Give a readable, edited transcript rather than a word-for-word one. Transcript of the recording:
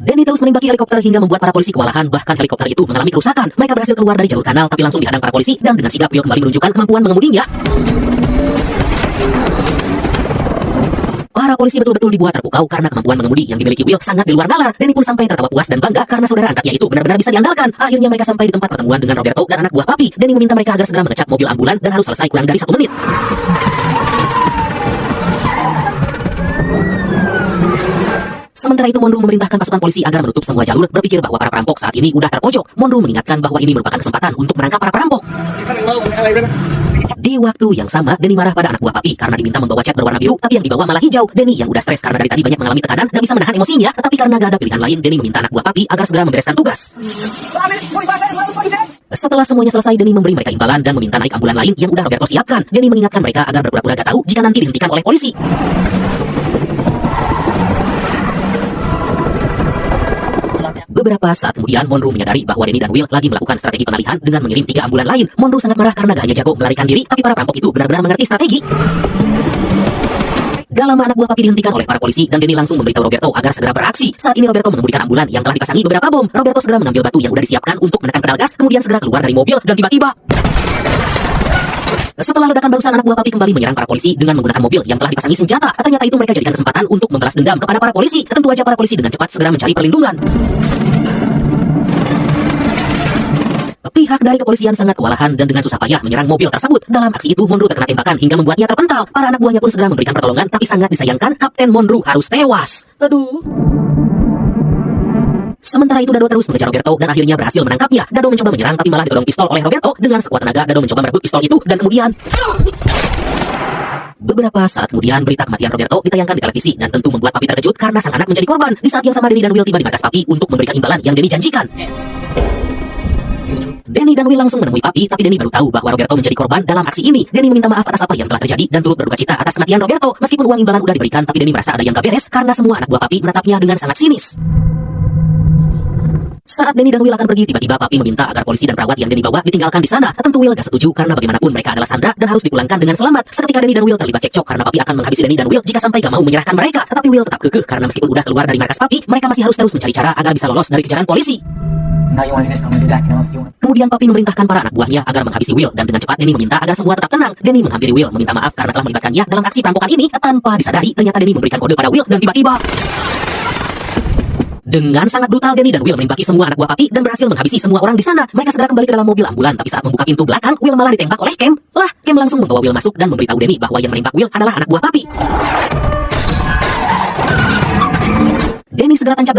Denny terus menembaki helikopter hingga membuat para polisi kewalahan, bahkan helikopter itu mengalami kerusakan. Mereka berhasil keluar dari jalur kanal, tapi langsung dihadang para polisi dan dengan sigap Will kembali menunjukkan kemampuan mengemudinya. Para polisi betul-betul dibuat terpukau karena kemampuan mengemudi yang dimiliki Will sangat di luar nalar. Denny pun sampai tertawa puas dan bangga karena saudara angkatnya itu benar-benar bisa diandalkan. Akhirnya mereka sampai di tempat pertemuan dengan Roberto dan anak buah Papi. Denny meminta mereka agar segera mengecek mobil ambulan dan harus selesai kurang dari 1 menit. Sementara itu Monroe memerintahkan pasukan polisi agar menutup semua jalur, berpikir bahwa para perampok saat ini udah terpojok. Monroe mengingatkan bahwa ini merupakan kesempatan untuk menangkap para perampok. Di waktu yang sama, Denny marah pada anak buah Papi karena diminta membawa cat berwarna biru, tapi yang dibawa malah hijau. Denny yang udah stres karena dari tadi banyak mengalami tekanan, gak bisa menahan emosinya, tapi karena gak ada pilihan lain, Denny meminta anak buah Papi agar segera membereskan tugas. Setelah semuanya selesai, Denny memberi mereka imbalan dan meminta naik ambulan lain yang udah Roberto siapkan. Denny mengingatkan mereka agar berpura-pura gak tahu jika nanti dihentikan oleh polisi. Beberapa saat kemudian, Monroe menyadari bahwa Denny dan Will lagi melakukan strategi pengalihan dengan mengirim 3 ambulan lain. Monroe sangat marah karena gak hanya jago melarikan diri, tapi para perampok itu benar-benar mengerti strategi. Gak lama anak buah Papi dihentikan oleh para polisi dan Denny langsung memberitahu Roberto agar segera beraksi. Saat ini Roberto mengemudikan ambulan yang telah dipasangi beberapa bom. Roberto segera mengambil batu yang udah disiapkan untuk menekan pedal gas, kemudian segera keluar dari mobil dan tiba-tiba setelah ledakan barusan, anak buah Papi kembali menyerang para polisi dengan menggunakan mobil yang telah dipasangi senjata. Ternyata itu mereka jadikan kesempatan untuk membalas dendam kepada para polisi. Tentu aja para polisi dengan cepat segera mencari perlindungan. Pihak dari kepolisian sangat kewalahan dan dengan susah payah menyerang mobil tersebut. Dalam aksi itu, Monroe terkena tembakan hingga membuatnya terpental. Para anak buahnya pun segera memberikan pertolongan, tapi sangat disayangkan Kapten Monroe harus tewas. Aduh. Sementara itu Dado terus mengejar Roberto dan akhirnya berhasil menangkapnya. Dado mencoba menyerang tapi malah ditodong pistol oleh Roberto. Dengan sekuat tenaga, Dado mencoba merebut pistol itu dan kemudian beberapa saat kemudian berita kematian Roberto ditayangkan di televisi dan tentu membuat Papi terkejut karena sang anak menjadi korban. Di saat yang sama, Denny dan Will tiba di markas Papi untuk memberikan imbalan yang Denny janjikan. Denny dan Will langsung menemui Papi, tapi Denny baru tahu bahwa Roberto menjadi korban dalam aksi ini. Denny meminta maaf atas apa yang telah terjadi dan turut berduka cita atas kematian Roberto. Meskipun uang imbalan udah diberikan, tapi Denny merasa ada yang gak beres karena semua anak buah Papi menatapnya dengan sangat sinis. Saat Denny dan Will akan pergi, tiba-tiba Papi meminta agar polisi dan perawat yang Denny bawa ditinggalkan di sana. Tentu Will gak setuju karena bagaimanapun mereka adalah sandera dan harus dipulangkan dengan selamat. Seketika Denny dan Will terlibat cekcok karena Papi akan menghabisi Denny dan Will jika sampai gak mau menyerahkan mereka. Tetapi Will tetap kekeh karena meskipun udah keluar dari markas Papi, mereka masih harus terus mencari cara agar bisa lolos dari kejaran polisi. Kemudian Papi memerintahkan para anak buahnya agar menghabisi Will dan dengan cepat Denny meminta agar semua tetap tenang. Denny menghampiri Will meminta maaf karena telah melibatkannya dalam aksi perampokan ini. Tanpa disadari, ternyata Denny memberikan kode pada Will dan tiba-tiba dengan sangat brutal, Denny dan Will menembaki semua anak buah Papi dan berhasil menghabisi semua orang di sana. Mereka segera kembali ke dalam mobil ambulan, tapi saat membuka pintu belakang, Will malah ditembak oleh Cam. Cam langsung membawa Will masuk dan memberitahu Denny bahwa yang menembak Will adalah anak buah Papi. Denny segera tancap gas